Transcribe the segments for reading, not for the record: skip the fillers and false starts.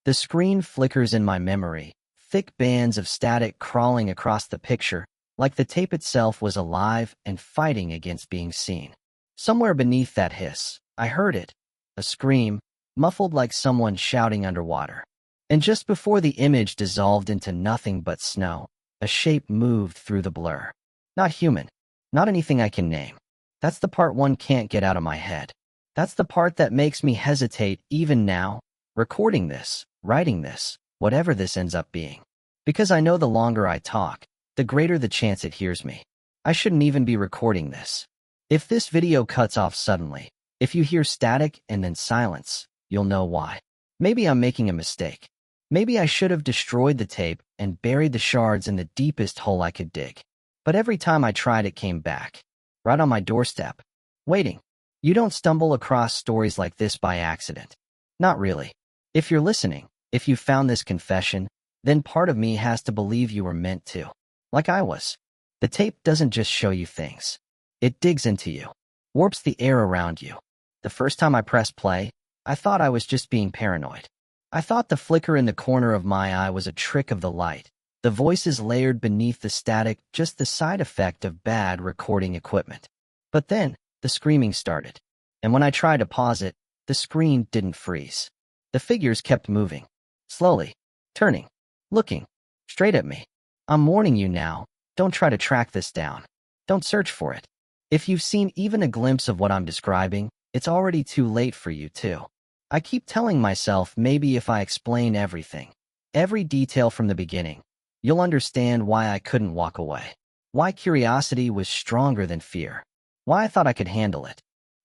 The screen flickers in my memory, thick bands of static crawling across the picture, like the tape itself was alive and fighting against being seen. Somewhere beneath that hiss, I heard it, a scream, muffled like someone shouting underwater. And just before the image dissolved into nothing but snow, a shape moved through the blur. Not human, not anything I can name. That's the part one can't get out of my head. That's the part that makes me hesitate even now, recording this, writing this, whatever this ends up being. Because I know the longer I talk, the greater the chance it hears me. I shouldn't even be recording this. If this video cuts off suddenly, if you hear static and then silence, you'll know why. Maybe I'm making a mistake. Maybe I should have destroyed the tape and buried the shards in the deepest hole I could dig. But every time I tried, it came back, right on my doorstep, waiting. You don't stumble across stories like this by accident. Not really. If you're listening, if you found this confession, then part of me has to believe you were meant to. Like I was. The tape doesn't just show you things. It digs into you, warps the air around you. The first time I pressed play, I thought I was just being paranoid. I thought the flicker in the corner of my eye was a trick of the light, the voices layered beneath the static, just the side effect of bad recording equipment. But then, the screaming started. And when I tried to pause it, the screen didn't freeze. The figures kept moving, slowly, turning, looking, straight at me. I'm warning you now, don't try to track this down. Don't search for it. If you've seen even a glimpse of what I'm describing, it's already too late for you too. I keep telling myself maybe if I explain everything, every detail from the beginning, you'll understand why I couldn't walk away. Why curiosity was stronger than fear. Why I thought I could handle it.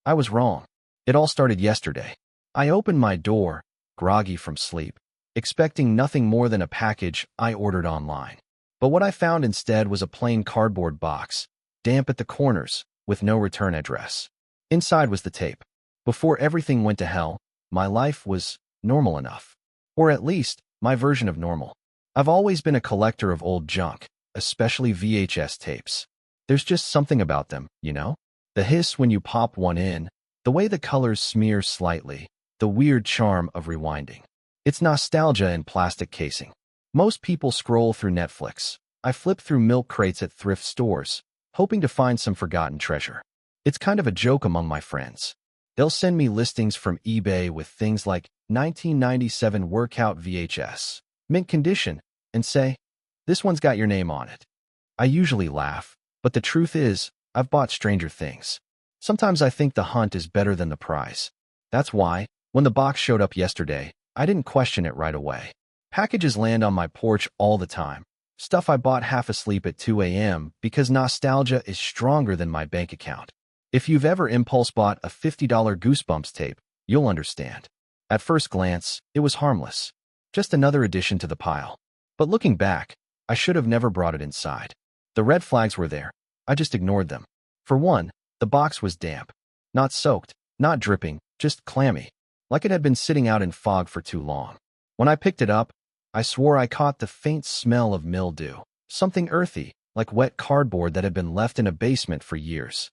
I was wrong. It all started yesterday. I opened my door, groggy from sleep, expecting nothing more than a package I ordered online. But what I found instead was a plain cardboard box, damp at the corners, with no return address. Inside was the tape. Before everything went to hell, my life was normal enough. Or at least, my version of normal. I've always been a collector of old junk, especially VHS tapes. There's just something about them, you know? The hiss when you pop one in, the way the colors smear slightly, the weird charm of rewinding. It's nostalgia in plastic casing. Most people scroll through Netflix. I flip through milk crates at thrift stores, hoping to find some forgotten treasure. It's kind of a joke among my friends. They'll send me listings from eBay with things like 1997 workout VHS, mint condition, and say, "This one's got your name on it." I usually laugh, but the truth is, I've bought stranger things. Sometimes I think the hunt is better than the prize. That's why, when the box showed up yesterday, I didn't question it right away. Packages land on my porch all the time. Stuff I bought half asleep at 2 a.m. because nostalgia is stronger than my bank account. If you've ever impulse bought a $50 Goosebumps tape, you'll understand. At first glance, it was harmless. Just another addition to the pile. But looking back, I should have never brought it inside. The red flags were there. I just ignored them. For one, the box was damp. Not soaked, not dripping, just clammy. Like it had been sitting out in fog for too long. When I picked it up, I swore I caught the faint smell of mildew. Something earthy, like wet cardboard that had been left in a basement for years.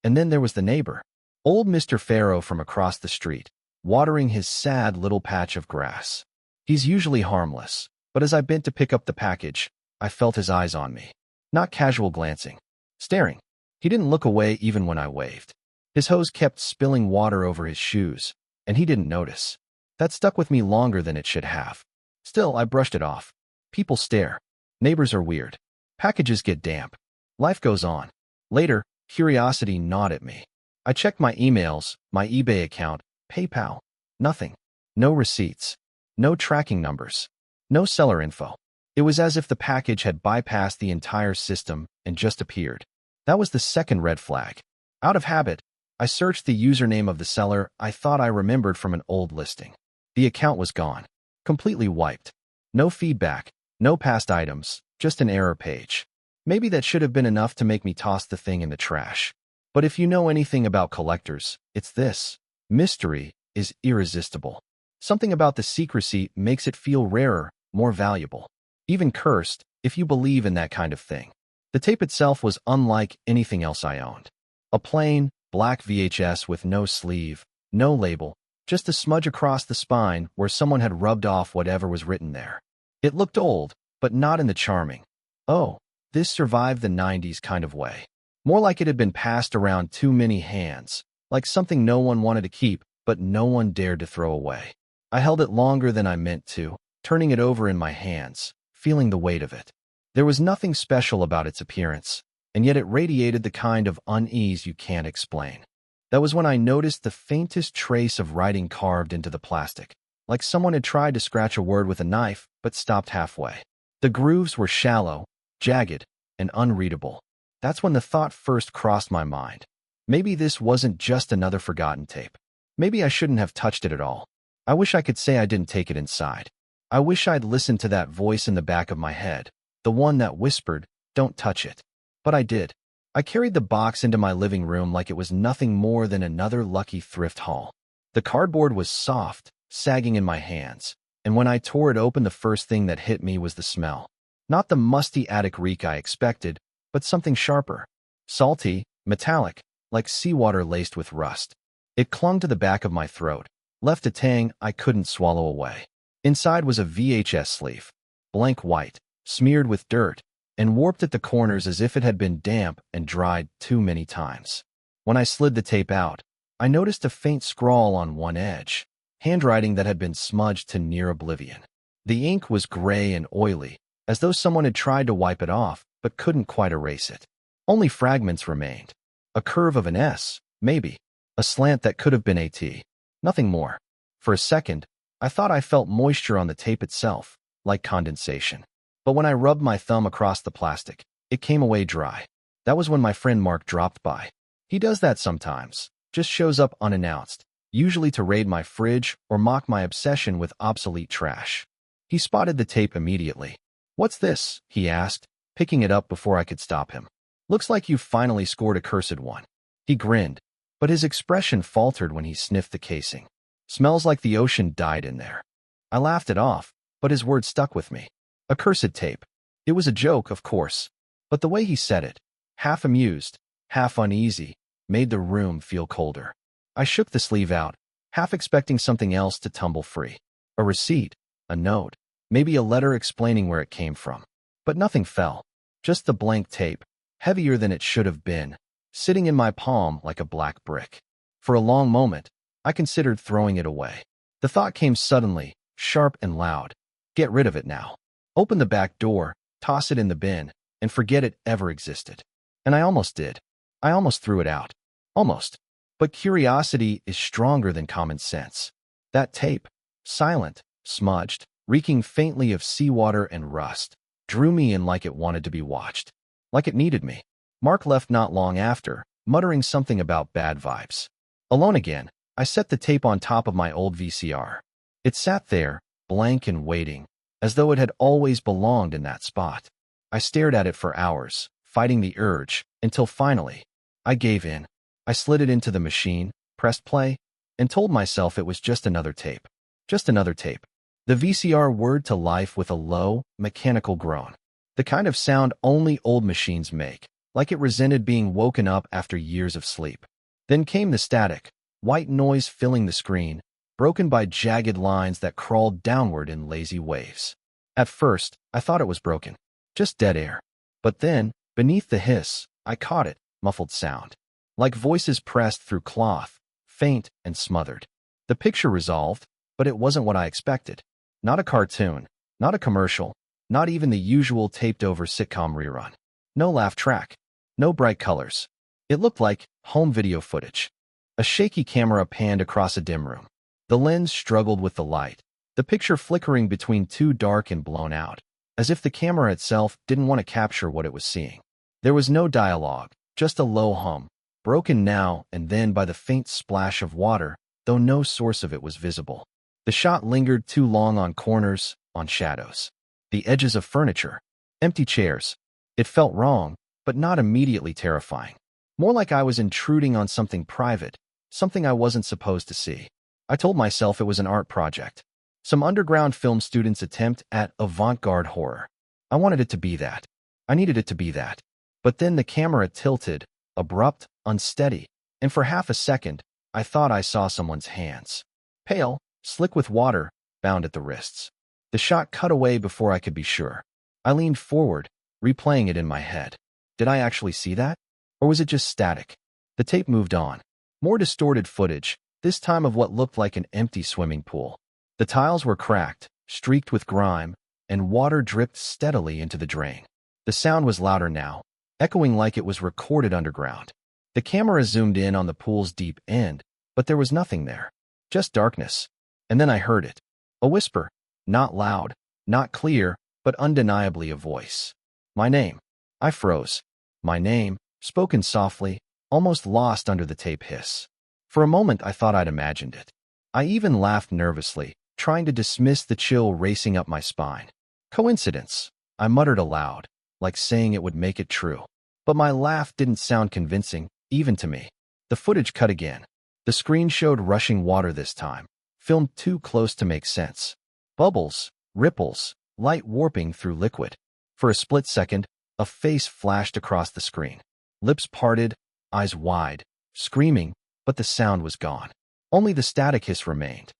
And then there was the neighbor. Old Mr. Farrow from across the street, watering his sad little patch of grass. He's usually harmless, but as I bent to pick up the package, I felt his eyes on me. Not casual glancing. Staring. He didn't look away even when I waved. His hose kept spilling water over his shoes, and he didn't notice. That stuck with me longer than it should have. Still, I brushed it off. People stare. Neighbors are weird. Packages get damp. Life goes on. Later, curiosity gnawed at me. I checked my emails, my eBay account, PayPal. Nothing. No receipts. No tracking numbers. No seller info. It was as if the package had bypassed the entire system and just appeared. That was the second red flag. Out of habit, I searched the username of the seller I thought I remembered from an old listing. The account was gone. Completely wiped. No feedback, no past items, just an error page. Maybe that should have been enough to make me toss the thing in the trash. But if you know anything about collectors, it's this. Mystery is irresistible. Something about the secrecy makes it feel rarer, more valuable. Even cursed, if you believe in that kind of thing. The tape itself was unlike anything else I owned. A plain, black VHS with no sleeve, no label, just a smudge across the spine where someone had rubbed off whatever was written there. It looked old, but not in the charming, "Oh, this survived the 90s" kind of way. More like it had been passed around too many hands, like something no one wanted to keep, but no one dared to throw away. I held it longer than I meant to, turning it over in my hands, feeling the weight of it. There was nothing special about its appearance, and yet it radiated the kind of unease you can't explain. That was when I noticed the faintest trace of writing carved into the plastic, like someone had tried to scratch a word with a knife but stopped halfway. The grooves were shallow, jagged, and unreadable. That's when the thought first crossed my mind. Maybe this wasn't just another forgotten tape. Maybe I shouldn't have touched it at all. I wish I could say I didn't take it inside. I wish I'd listened to that voice in the back of my head, the one that whispered, "Don't touch it." But I did. I carried the box into my living room like it was nothing more than another lucky thrift haul. The cardboard was soft, sagging in my hands, and when I tore it open, the first thing that hit me was the smell. Not the musty attic reek I expected, but something sharper. Salty, metallic, like seawater laced with rust. It clung to the back of my throat, left a tang I couldn't swallow away. Inside was a VHS sleeve, blank white, smeared with dirt, and warped at the corners as if it had been damp and dried too many times. When I slid the tape out, I noticed a faint scrawl on one edge, handwriting that had been smudged to near oblivion. The ink was gray and oily, as though someone had tried to wipe it off but couldn't quite erase it. Only fragments remained. A curve of an S, maybe. A slant that could have been a T. Nothing more. For a second, I thought I felt moisture on the tape itself, like condensation. But when I rubbed my thumb across the plastic, it came away dry. That was when my friend Mark dropped by. He does that sometimes, just shows up unannounced, usually to raid my fridge or mock my obsession with obsolete trash. He spotted the tape immediately. "What's this?" he asked, picking it up before I could stop him. "Looks like you've finally scored a cursed one." He grinned, but his expression faltered when he sniffed the casing. "Smells like the ocean died in there." I laughed it off, but his words stuck with me. A cursed tape. It was a joke, of course, but the way he said it, half amused, half uneasy, made the room feel colder. I shook the sleeve out, half expecting something else to tumble free. A receipt, a note, maybe a letter explaining where it came from. But nothing fell. Just the blank tape, heavier than it should have been, sitting in my palm like a black brick. For a long moment, I considered throwing it away. The thought came suddenly, sharp and loud. Get rid of it now. Open the back door, toss it in the bin, and forget it ever existed. And I almost did. I almost threw it out. Almost. But curiosity is stronger than common sense. That tape, silent, smudged, reeking faintly of seawater and rust, drew me in like it wanted to be watched. Like it needed me. Mark left not long after, muttering something about bad vibes. Alone again, I set the tape on top of my old VCR. It sat there, blank and waiting, as though it had always belonged in that spot. I stared at it for hours, fighting the urge, until finally, I gave in. I slid it into the machine, pressed play, and told myself it was just another tape. Just another tape. The VCR whirred to life with a low, mechanical groan. The kind of sound only old machines make, like it resented being woken up after years of sleep. Then came the static, white noise filling the screen, broken by jagged lines that crawled downward in lazy waves. At first, I thought it was broken. Just dead air. But then, beneath the hiss, I caught it, muffled sound. Like voices pressed through cloth, faint and smothered. The picture resolved, but it wasn't what I expected. Not a cartoon, not a commercial, not even the usual taped-over sitcom rerun. No laugh track, no bright colors. It looked like home video footage. A shaky camera panned across a dim room. The lens struggled with the light, the picture flickering between too dark and blown out, as if the camera itself didn't want to capture what it was seeing. There was no dialogue, just a low hum, broken now and then by the faint splash of water, though no source of it was visible. The shot lingered too long on corners, on shadows. The edges of furniture. Empty chairs. It felt wrong, but not immediately terrifying. More like I was intruding on something private, something I wasn't supposed to see. I told myself it was an art project. Some underground film student's attempt at avant-garde horror. I wanted it to be that. I needed it to be that. But then the camera tilted, abrupt, unsteady, and for half a second, I thought I saw someone's hands. Pale, slick with water, bound at the wrists. The shot cut away before I could be sure. I leaned forward, replaying it in my head. Did I actually see that? Or was it just static? The tape moved on. More distorted footage, this time of what looked like an empty swimming pool. The tiles were cracked, streaked with grime, and water dripped steadily into the drain. The sound was louder now, echoing like it was recorded underground. The camera zoomed in on the pool's deep end, but there was nothing there. Just darkness. And then I heard it. A whisper. Not loud, not clear, but undeniably a voice. My name. I froze. My name, spoken softly, almost lost under the tape hiss. For a moment I thought I'd imagined it. I even laughed nervously, trying to dismiss the chill racing up my spine. Coincidence, I muttered aloud, like saying it would make it true. But my laugh didn't sound convincing, even to me. The footage cut again. The screen showed rushing water this time, filmed too close to make sense. Bubbles, ripples, light warping through liquid. For a split second, a face flashed across the screen. Lips parted, eyes wide, screaming, but the sound was gone. Only the static hiss remained.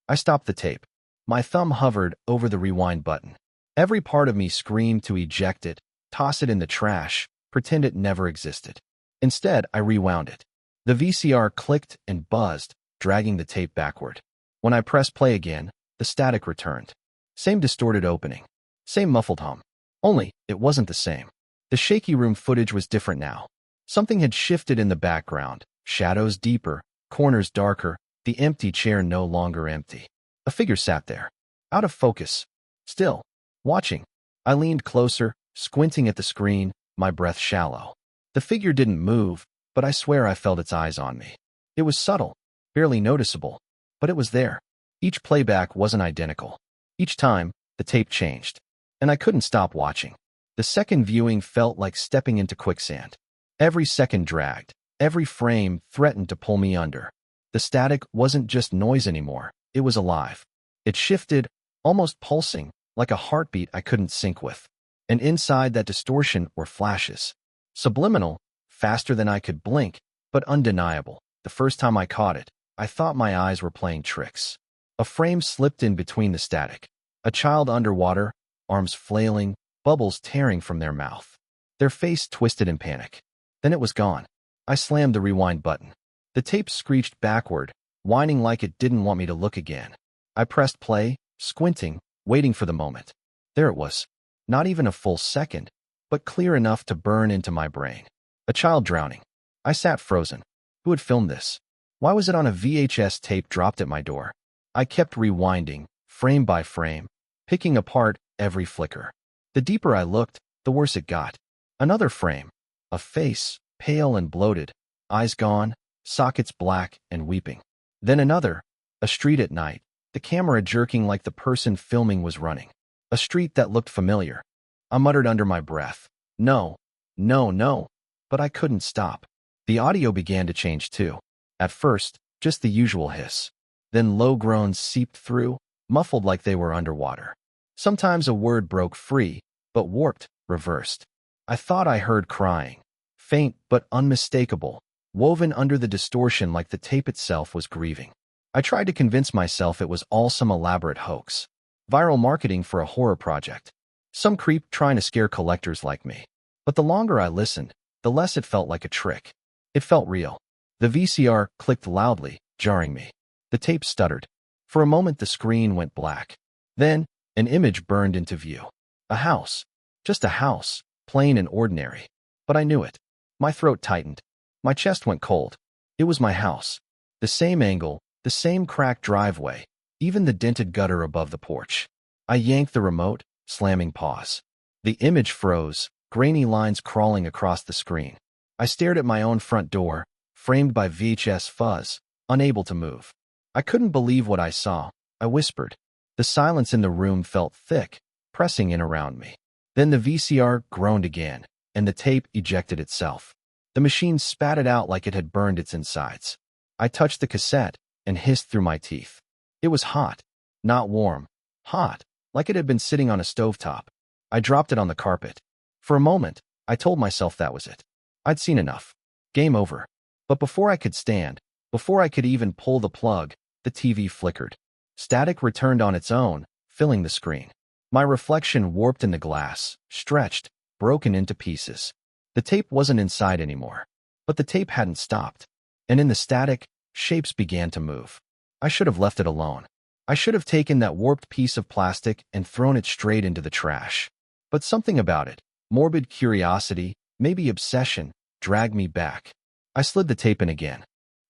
I stopped the tape. My thumb hovered over the rewind button. Every part of me screamed to eject it, toss it in the trash, pretend it never existed. Instead, I rewound it. The VCR clicked and buzzed, dragging the tape backward. When I pressed play again, the static returned. Same distorted opening. Same muffled hum. Only, it wasn't the same. The shaky room footage was different now. Something had shifted in the background, shadows deeper, corners darker, the empty chair no longer empty. A figure sat there, out of focus, still, watching. I leaned closer, squinting at the screen, my breath shallow. The figure didn't move, but I swear I felt its eyes on me. It was subtle, barely noticeable, but it was there. Each playback wasn't identical. Each time, the tape changed, and I couldn't stop watching. The second viewing felt like stepping into quicksand. Every second dragged, every frame threatened to pull me under. The static wasn't just noise anymore, it was alive. It shifted, almost pulsing, like a heartbeat I couldn't sync with. And inside that distortion were flashes. Subliminal, faster than I could blink, but undeniable. The first time I caught it, I thought my eyes were playing tricks. A frame slipped in between the static. A child underwater, arms flailing, bubbles tearing from their mouth. Their face twisted in panic. Then it was gone. I slammed the rewind button. The tape screeched backward, whining like it didn't want me to look again. I pressed play, squinting, waiting for the moment. There it was. Not even a full second, but clear enough to burn into my brain. A child drowning. I sat frozen. Who had filmed this? Why was it on a VHS tape dropped at my door? I kept rewinding, frame by frame, picking apart every flicker. The deeper I looked, the worse it got. Another frame. A face, pale and bloated, eyes gone, sockets black and weeping. Then another. A street at night, the camera jerking like the person filming was running. A street that looked familiar. I muttered under my breath, "No, no, no," but I couldn't stop. The audio began to change too. At first, just the usual hiss. Then low groans seeped through, muffled like they were underwater. Sometimes a word broke free, but warped, reversed. I thought I heard crying, faint but unmistakable, woven under the distortion like the tape itself was grieving. I tried to convince myself it was all some elaborate hoax. Viral marketing for a horror project. Some creep trying to scare collectors like me. But the longer I listened, the less it felt like a trick. It felt real. The VCR clicked loudly, jarring me. The tape stuttered. For a moment the screen went black. Then, an image burned into view. A house. Just a house, plain and ordinary. But I knew it. My throat tightened. My chest went cold. It was my house. The same angle, the same cracked driveway, even the dented gutter above the porch. I yanked the remote, slamming pause. The image froze, grainy lines crawling across the screen. I stared at my own front door, framed by VHS fuzz, unable to move. I couldn't believe what I saw. I whispered. The silence in the room felt thick, pressing in around me. Then the VCR groaned again, and the tape ejected itself. The machine spat it out like it had burned its insides. I touched the cassette and hissed through my teeth. It was hot, not warm. Hot, like it had been sitting on a stovetop. I dropped it on the carpet. For a moment, I told myself that was it. I'd seen enough. Game over. But before I could stand, before I could even pull the plug, the TV flickered. Static returned on its own, filling the screen. My reflection warped in the glass, stretched, broken into pieces. The tape wasn't inside anymore. But the tape hadn't stopped. And in the static, shapes began to move. I should have left it alone. I should have taken that warped piece of plastic and thrown it straight into the trash. But something about it, morbid curiosity, maybe obsession, dragged me back. I slid the tape in again.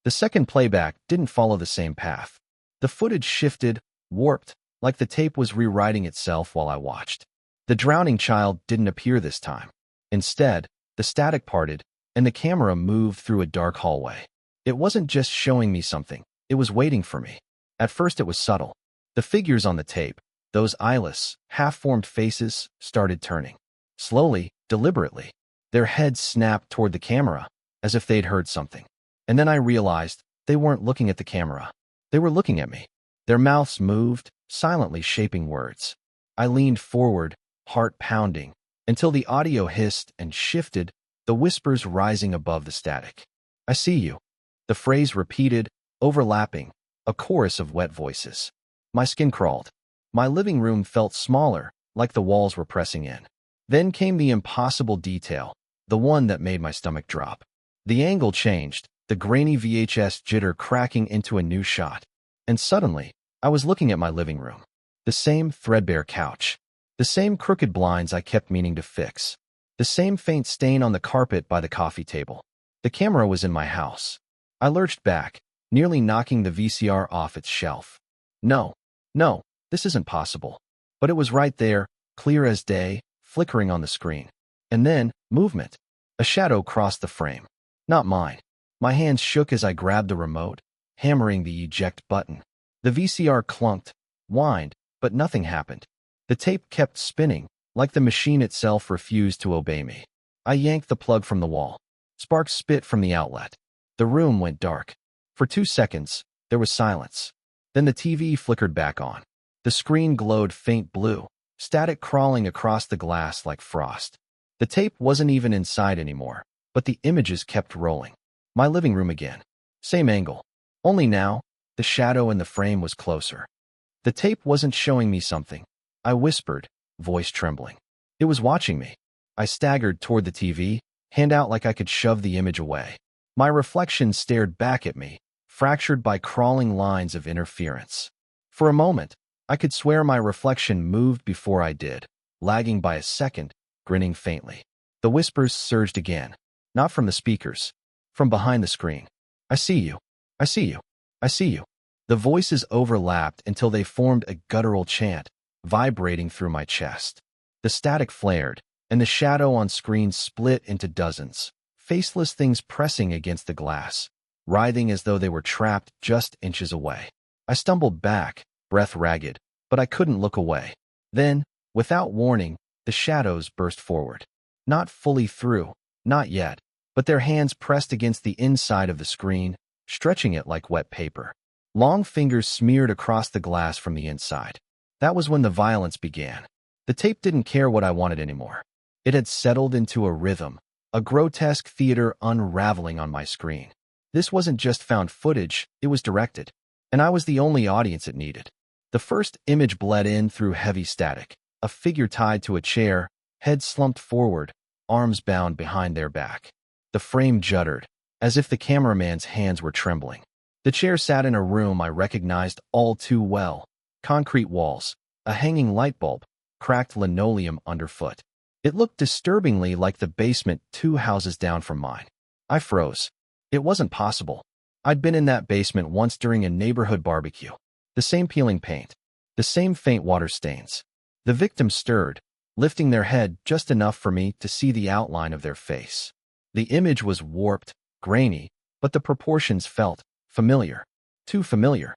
The second playback didn't follow the same path. The footage shifted, warped, like the tape was rewriting itself while I watched. The drowning child didn't appear this time. Instead, the static parted, and the camera moved through a dark hallway. It wasn't just showing me something, it was waiting for me. At first it was subtle. The figures on the tape, those eyeless, half-formed faces, started turning. Slowly, deliberately. Their heads snapped toward the camera, as if they'd heard something. And then I realized they weren't looking at the camera. They were looking at me. Their mouths moved, silently shaping words. I leaned forward, heart pounding, until the audio hissed and shifted, the whispers rising above the static. I see you. The phrase repeated, overlapping, a chorus of wet voices. My skin crawled. My living room felt smaller, like the walls were pressing in. Then came the impossible detail, the one that made my stomach drop. The angle changed, the grainy VHS jitter cracking into a new shot. And suddenly, I was looking at my living room. The same threadbare couch. The same crooked blinds I kept meaning to fix. The same faint stain on the carpet by the coffee table. The camera was in my house. I lurched back, nearly knocking the VCR off its shelf. No, this isn't possible. But it was right there, clear as day, flickering on the screen. And then, movement. A shadow crossed the frame. Not mine. My hands shook as I grabbed the remote, hammering the eject button. The VCR clunked, whined, but nothing happened. The tape kept spinning, like the machine itself refused to obey me. I yanked the plug from the wall. Sparks spit from the outlet. The room went dark. For 2 seconds, there was silence. Then the TV flickered back on. The screen glowed faint blue, static crawling across the glass like frost. The tape wasn't even inside anymore, but the images kept rolling. My living room again. Same angle. Only now, the shadow in the frame was closer. The tape wasn't showing me something. I whispered, voice trembling. It was watching me. I staggered toward the TV, hand out like I could shove the image away. My reflection stared back at me, fractured by crawling lines of interference. For a moment, I could swear my reflection moved before I did, lagging by a second, grinning faintly. The whispers surged again, not from the speakers, from behind the screen. I see you. I see you. I see you. The voices overlapped until they formed a guttural chant, vibrating through my chest. The static flared, and the shadow on screen split into dozens, faceless things pressing against the glass, writhing as though they were trapped just inches away. I stumbled back, breath ragged, but I couldn't look away. Then, without warning, the shadows burst forward. Not fully through, not yet, but their hands pressed against the inside of the screen, stretching it like wet paper. Long fingers smeared across the glass from the inside. That was when the violence began. The tape didn't care what I wanted anymore. It had settled into a rhythm, a grotesque theater unraveling on my screen. This wasn't just found footage, it was directed. And I was the only audience it needed. The first image bled in through heavy static, a figure tied to a chair, head slumped forward, arms bound behind their back. The frame juddered, as if the cameraman's hands were trembling. The chair sat in a room I recognized all too well. Concrete walls, a hanging light bulb, cracked linoleum underfoot. It looked disturbingly like the basement 2 houses down from mine. I froze. It wasn't possible. I'd been in that basement once during a neighborhood barbecue. The same peeling paint. The same faint water stains. The victim stirred, lifting their head just enough for me to see the outline of their face. The image was warped, grainy, but the proportions felt familiar. Too familiar.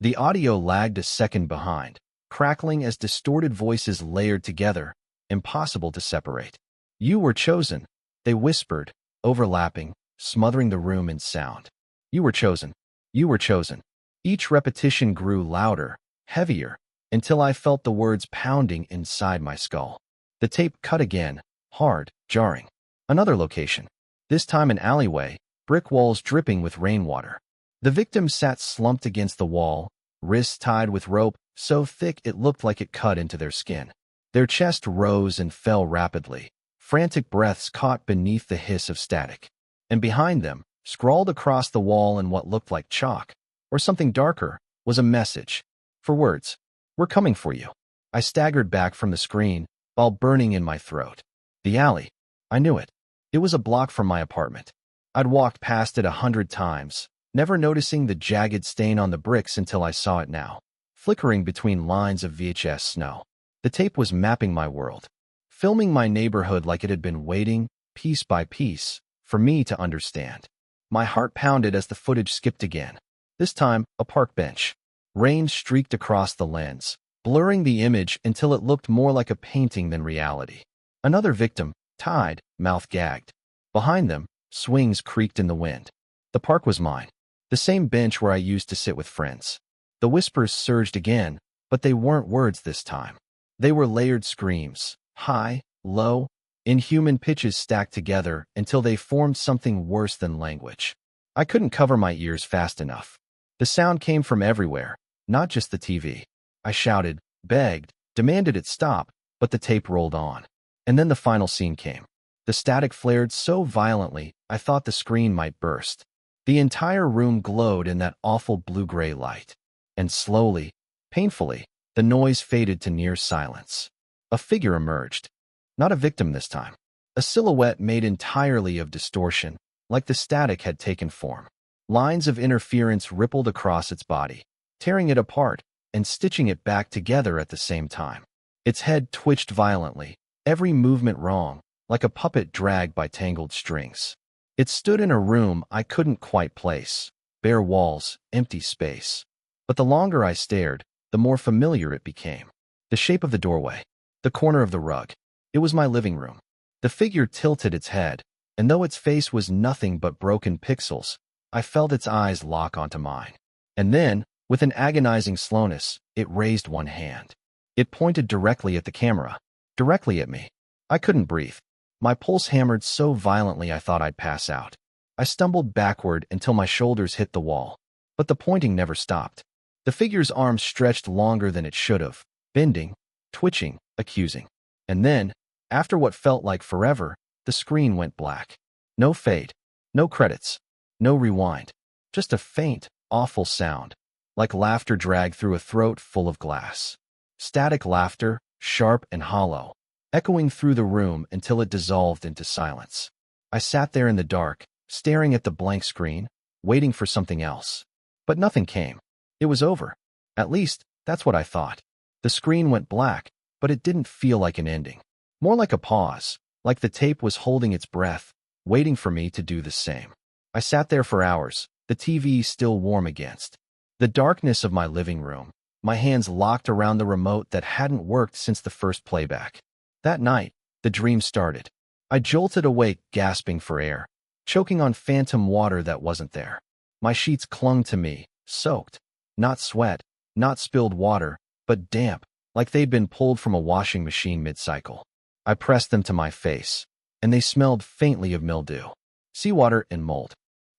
The audio lagged a second behind, crackling as distorted voices layered together, impossible to separate. You were chosen, they whispered, overlapping, smothering the room in sound. You were chosen. You were chosen. Each repetition grew louder, heavier, until I felt the words pounding inside my skull. The tape cut again, hard, jarring. Another location. This time an alleyway, brick walls dripping with rainwater. The victim sat slumped against the wall, wrists tied with rope so thick it looked like it cut into their skin. Their chest rose and fell rapidly, frantic breaths caught beneath the hiss of static. And behind them, scrawled across the wall in what looked like chalk, or something darker, was a message. For words, "We're coming for you." I staggered back from the screen, while burning in my throat. The alley. I knew it. It was a block from my apartment. I'd walked past it 100 times, never noticing the jagged stain on the bricks until I saw it now, flickering between lines of VHS snow. The tape was mapping my world, filming my neighborhood like it had been waiting, piece by piece, for me to understand. My heart pounded as the footage skipped again. This time, a park bench. Rain streaked across the lens, blurring the image until it looked more like a painting than reality. Another victim, tied, mouth gagged. Behind them, swings creaked in the wind. The park was mine, the same bench where I used to sit with friends. The whispers surged again, but they weren't words this time. They were layered screams, high, low, inhuman pitches stacked together until they formed something worse than language. I couldn't cover my ears fast enough. The sound came from everywhere, not just the TV. I shouted, begged, demanded it stop, but the tape rolled on. And then the final scene came. The static flared so violently, I thought the screen might burst. The entire room glowed in that awful blue-gray light. And slowly, painfully, the noise faded to near silence. A figure emerged. Not a victim this time. A silhouette made entirely of distortion, like the static had taken form. Lines of interference rippled across its body, tearing it apart and stitching it back together at the same time. Its head twitched violently, every movement wrong, like a puppet dragged by tangled strings. It stood in a room I couldn't quite place, bare walls, empty space. But the longer I stared, the more familiar it became. The shape of the doorway, the corner of the rug. It was my living room. The figure tilted its head, and though its face was nothing but broken pixels, I felt its eyes lock onto mine. And then, with an agonizing slowness, it raised one hand. It pointed directly at the camera, directly at me. I couldn't breathe. My pulse hammered so violently I thought I'd pass out. I stumbled backward until my shoulders hit the wall, but the pointing never stopped. The figure's arm stretched longer than it should have, bending, twitching, accusing. And then, after what felt like forever, the screen went black. No fade, no credits, no rewind. Just a faint, awful sound, like laughter dragged through a throat full of glass. Static laughter, sharp and hollow, echoing through the room until it dissolved into silence. I sat there in the dark, staring at the blank screen, waiting for something else. But nothing came. It was over. At least, that's what I thought. The screen went black, but it didn't feel like an ending. More like a pause, like the tape was holding its breath, waiting for me to do the same. I sat there for hours, the TV still warm against. The darkness of my living room, my hands locked around the remote that hadn't worked since the first playback. That night, the dream started. I jolted awake, gasping for air, choking on phantom water that wasn't there. My sheets clung to me, soaked. Not sweat, not spilled water, but damp, like they'd been pulled from a washing machine mid-cycle. I pressed them to my face, and they smelled faintly of mildew, seawater, and mold.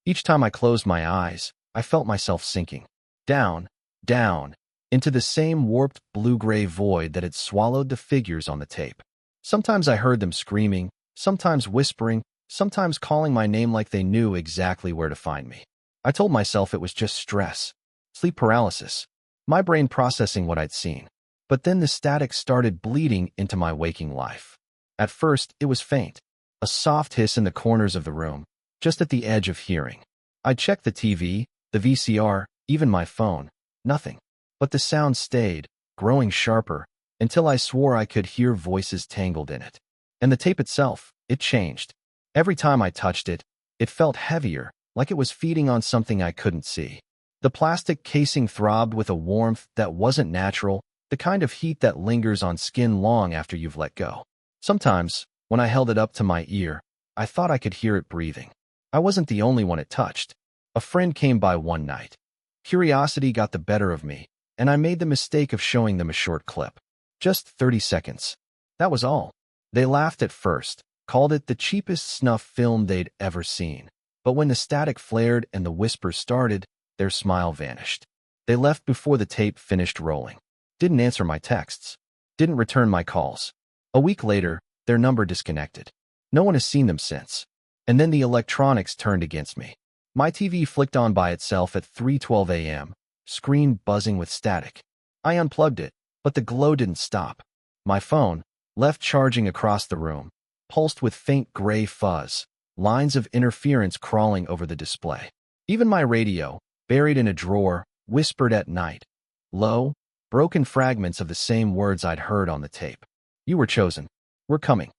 Each time I closed my eyes, I felt myself sinking. Down, down, into the same warped blue-gray void that had swallowed the figures on the tape. Sometimes I heard them screaming, sometimes whispering, sometimes calling my name like they knew exactly where to find me. I told myself it was just stress. Sleep paralysis, my brain processing what I'd seen. But then the static started bleeding into my waking life. At first, it was faint, a soft hiss in the corners of the room, just at the edge of hearing. I checked the TV, the VCR, even my phone. Nothing. But the sound stayed, growing sharper, until I swore I could hear voices tangled in it. And the tape itself, it changed. Every time I touched it, it felt heavier, like it was feeding on something I couldn't see. The plastic casing throbbed with a warmth that wasn't natural, the kind of heat that lingers on skin long after you've let go. Sometimes, when I held it up to my ear, I thought I could hear it breathing. I wasn't the only one it touched. A friend came by one night. Curiosity got the better of me, and I made the mistake of showing them a short clip. Just 30 seconds. That was all. They laughed at first, called it the cheapest snuff film they'd ever seen. But when the static flared and the whispers started, Their smile vanished. They left before the tape finished rolling. Didn't answer my texts. Didn't return my calls. A week later, their number disconnected. No one has seen them since. And then the electronics turned against me. My TV flicked on by itself at 3:12 a.m., screen buzzing with static. I unplugged it, but the glow didn't stop. My phone, left charging across the room, pulsed with faint gray fuzz, lines of interference crawling over the display. Even my radio, buried in a drawer, whispered at night. Low, broken fragments of the same words I'd heard on the tape. You were chosen. We're coming.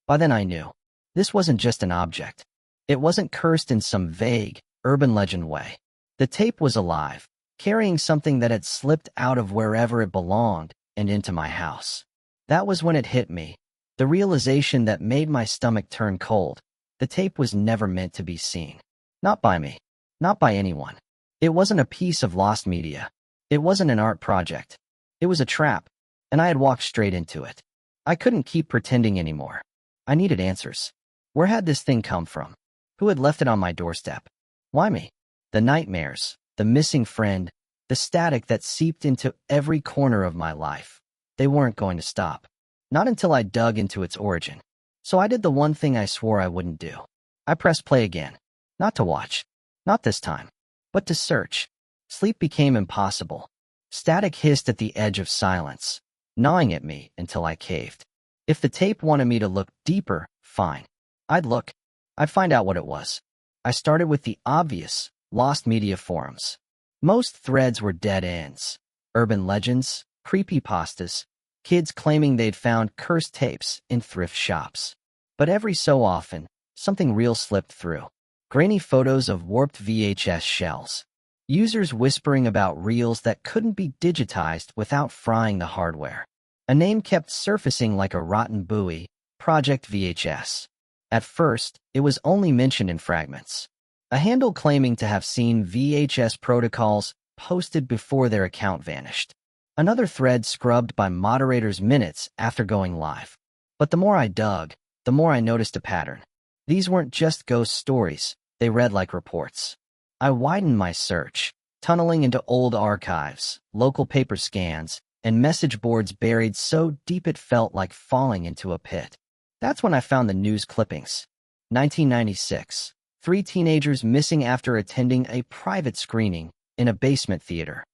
By then I knew. This wasn't just an object. It wasn't cursed in some vague, urban legend way. The tape was alive, carrying something that had slipped out of wherever it belonged and into my house. That was when it hit me, the realization that made my stomach turn cold. The tape was never meant to be seen. Not by me. Not by anyone. It wasn't a piece of lost media. It wasn't an art project. It was a trap, and I had walked straight into it. I couldn't keep pretending anymore. I needed answers. Where had this thing come from? Who had left it on my doorstep? Why me? The nightmares, the missing friend, the static that seeped into every corner of my life. They weren't going to stop. Not until I dug into its origin. So I did the one thing I swore I wouldn't do. I pressed play again. Not to watch. Not this time. But to search. Sleep became impossible. Static hissed at the edge of silence, gnawing at me until I caved. If the tape wanted me to look deeper, fine. I'd look. I'd find out what it was. I started with the obvious, lost media forums. Most threads were dead ends. Urban legends, creepypastas, kids claiming they'd found cursed tapes in thrift shops. But every so often, something real slipped through. Grainy photos of warped VHS shells. Users whispering about reels that couldn't be digitized without frying the hardware. A name kept surfacing like a rotten buoy, Project VHS. At first, it was only mentioned in fragments. A handle claiming to have seen VHS protocols posted before their account vanished. Another thread scrubbed by moderators minutes after going live. But the more I dug, the more I noticed a pattern. These weren't just ghost stories, they read like reports. I widened my search, tunneling into old archives, local paper scans, and message boards buried so deep it felt like falling into a pit. That's when I found the news clippings. 1996. 3 teenagers missing after attending a private screening in a basement theater.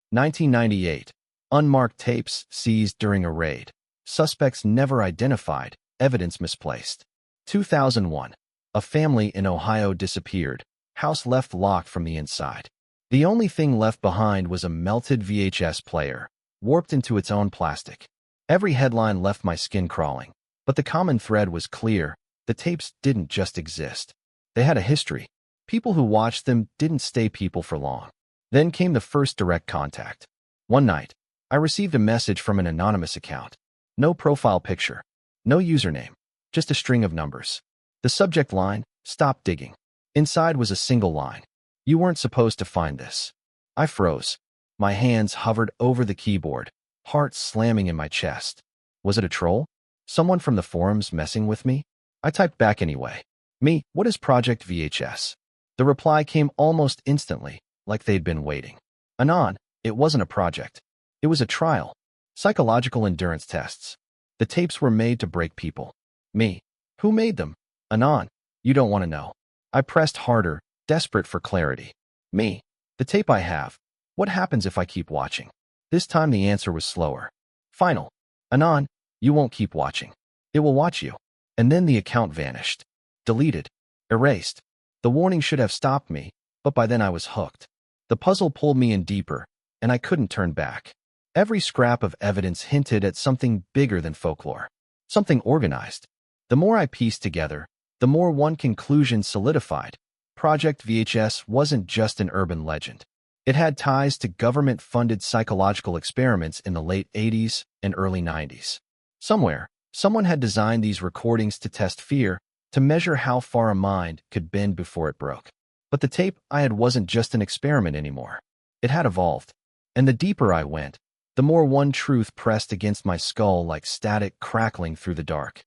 1998. Unmarked tapes seized during a raid. Suspects never identified, evidence misplaced. 2001. A family in Ohio disappeared, house left locked from the inside. The only thing left behind was a melted VHS player, warped into its own plastic. Every headline left my skin crawling. But the common thread was clear. The tapes didn't just exist. They had a history. People who watched them didn't stay people for long. Then came the first direct contact. One night, I received a message from an anonymous account. No profile picture. No username. Just a string of numbers. The subject line, "Stop digging." Inside was a single line. "You weren't supposed to find this." I froze. My hands hovered over the keyboard, heart slamming in my chest. Was it a troll? Someone from the forums messing with me? I typed back anyway. "Me, what is Project VHS?" The reply came almost instantly, like they'd been waiting. Anon, it wasn't a project. It was a trial. Psychological endurance tests. The tapes were made to break people. Me. Who made them? Anon, you don't want to know. I pressed harder, desperate for clarity. Me. The tape I have. What happens if I keep watching? This time the answer was slower. Final. Anon, you won't keep watching. It will watch you. And then the account vanished. Deleted. Erased. The warning should have stopped me, but by then I was hooked. The puzzle pulled me in deeper, and I couldn't turn back. Every scrap of evidence hinted at something bigger than folklore. Something organized. The more I pieced together, the more one conclusion solidified. Project VHS wasn't just an urban legend. It had ties to government-funded psychological experiments in the late 80s and early 90s. Somewhere, someone had designed these recordings to test fear, to measure how far a mind could bend before it broke. But the tape I had wasn't just an experiment anymore. It had evolved. And the deeper I went, the more one truth pressed against my skull like static crackling through the dark.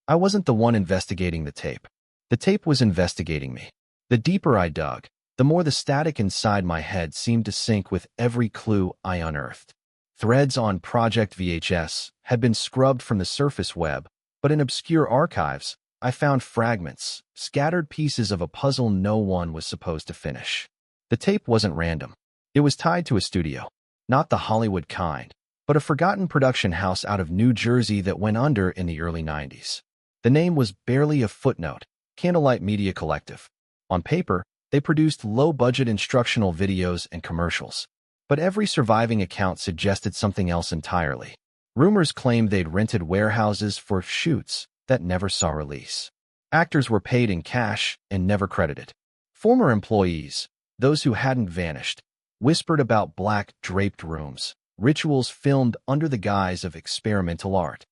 I wasn't the one investigating the tape. The tape was investigating me. The deeper I dug, the more the static inside my head seemed to sync with every clue I unearthed. Threads on Project VHS had been scrubbed from the surface web, but in obscure archives, I found fragments, scattered pieces of a puzzle no one was supposed to finish. The tape wasn't random. It was tied to a studio, not the Hollywood kind, but a forgotten production house out of New Jersey that went under in the early 90s. The name was barely a footnote, Candlelight Media Collective. On paper, they produced low-budget instructional videos and commercials, but every surviving account suggested something else entirely. Rumors claimed they'd rented warehouses for shoots that never saw release. Actors were paid in cash and never credited. Former employees, those who hadn't vanished, whispered about black draped rooms, rituals filmed under the guise of experimental art.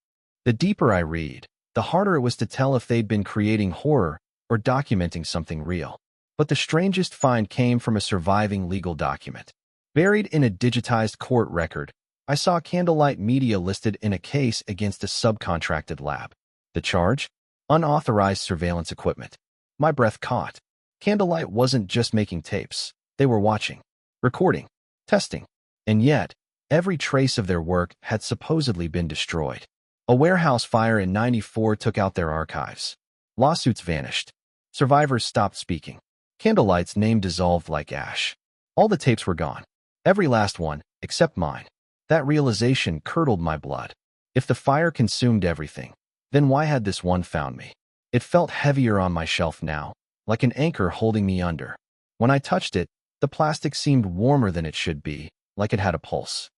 The deeper I read, the harder it was to tell if they'd been creating horror or documenting something real. But the strangest find came from a surviving legal document. Buried in a digitized court record, I saw Candlelight Media listed in a case against a subcontracted lab. The charge? Unauthorized surveillance equipment. My breath caught. Candlelight wasn't just making tapes. They were watching, recording, testing. And yet, every trace of their work had supposedly been destroyed. A warehouse fire in '94 took out their archives. Lawsuits vanished. Survivors stopped speaking. Candlelight's name dissolved like ash. All the tapes were gone. Every last one, except mine. That realization curdled my blood. If the fire consumed everything, then why had this one found me? It felt heavier on my shelf now, like an anchor holding me under. When I touched it, the plastic seemed warmer than it should be, like it had a pulse.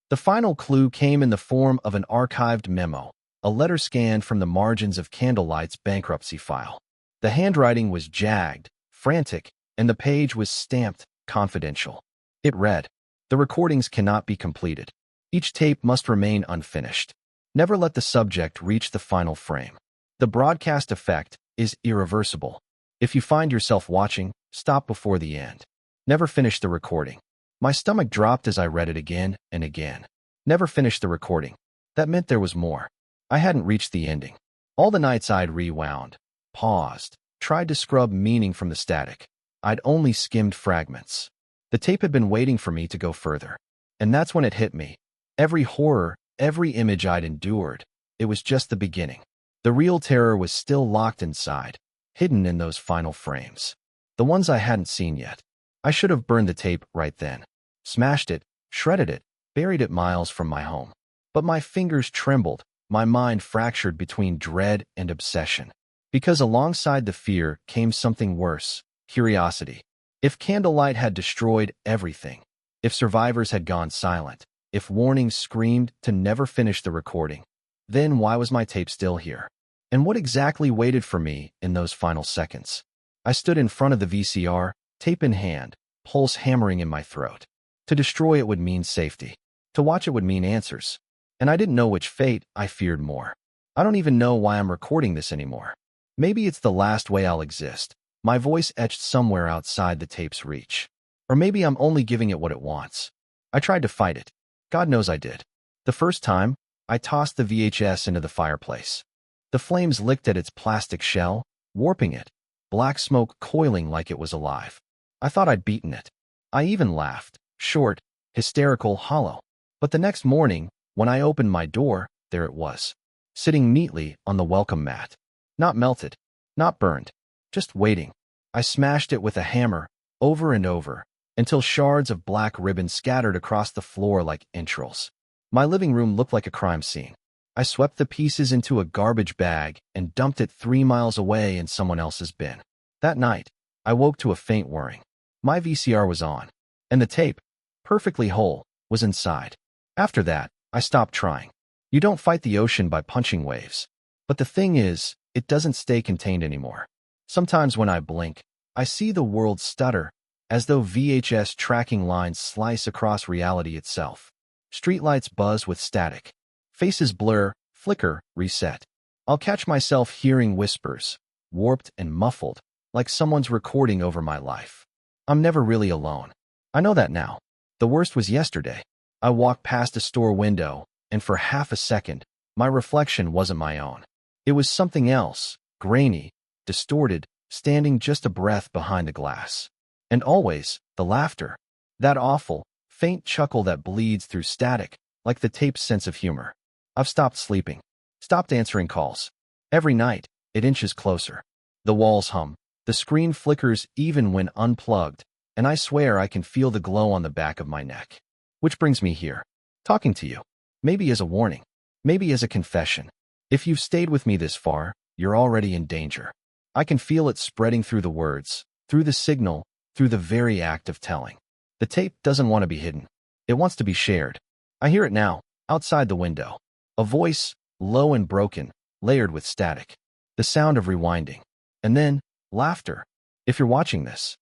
The final clue came in the form of an archived memo, a letter scanned from the margins of Candlelight's bankruptcy file. The handwriting was jagged, frantic, and the page was stamped confidential. It read, "The recordings cannot be completed. Each tape must remain unfinished. Never let the subject reach the final frame. The broadcast effect is irreversible. If you find yourself watching, stop before the end. Never finish the recording." My stomach dropped as I read it again and again. Never finish the recording. That meant there was more. I hadn't reached the ending. All the nights I'd rewound, paused, tried to scrub meaning from the static. I'd only skimmed fragments. The tape had been waiting for me to go further. And that's when it hit me. Every horror, every image I'd endured, it was just the beginning. The real terror was still locked inside, hidden in those final frames. The ones I hadn't seen yet. I should have burned the tape right then. Smashed it, shredded it, buried it miles from my home. But my fingers trembled, my mind fractured between dread and obsession. Because alongside the fear came something worse, curiosity. If Candlelight had destroyed everything, if survivors had gone silent, if warnings screamed to never finish the recording, then why was my tape still here? And what exactly waited for me in those final seconds? I stood in front of the VCR, tape in hand, pulse hammering in my throat. To destroy it would mean safety. To watch it would mean answers. And I didn't know which fate I feared more. I don't even know why I'm recording this anymore. Maybe it's the last way I'll exist, my voice etched somewhere outside the tape's reach. Or maybe I'm only giving it what it wants. I tried to fight it. God knows I did. The first time, I tossed the VHS into the fireplace. The flames licked at its plastic shell, warping it, black smoke coiling like it was alive. I thought I'd beaten it. I even laughed, short, hysterical, hollow. But the next morning, when I opened my door, there it was, sitting neatly on the welcome mat. Not melted, not burned, just waiting. I smashed it with a hammer, over and over, until shards of black ribbon scattered across the floor like entrails. My living room looked like a crime scene. I swept the pieces into a garbage bag and dumped it 3 miles away in someone else's bin. That night, I woke to a faint whirring. My VCR was on, and the tape, perfectly whole, was inside. After that, I stopped trying. You don't fight the ocean by punching waves. But the thing is, it doesn't stay contained anymore. Sometimes when I blink, I see the world stutter, as though VHS tracking lines slice across reality itself. Streetlights buzz with static. Faces blur, flicker, reset. I'll catch myself hearing whispers, warped and muffled, like someone's recording over my life. I'm never really alone. I know that now. The worst was yesterday. I walked past a store window, and for half a second, my reflection wasn't my own. It was something else, grainy, distorted, standing just a breath behind the glass. And always, the laughter. That awful, faint chuckle that bleeds through static, like the tape's sense of humor. I've stopped sleeping. Stopped answering calls. Every night, it inches closer. The walls hum. The screen flickers even when unplugged, and I swear I can feel the glow on the back of my neck. Which brings me here, talking to you. Maybe as a warning. Maybe as a confession. If you've stayed with me this far, you're already in danger. I can feel it spreading through the words, through the signal, through the very act of telling. The tape doesn't want to be hidden. It wants to be shared. I hear it now, outside the window. A voice, low and broken, layered with static. The sound of rewinding. And then, laughter. If you're watching this,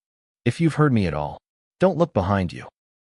if you've heard me at all, don't look behind you.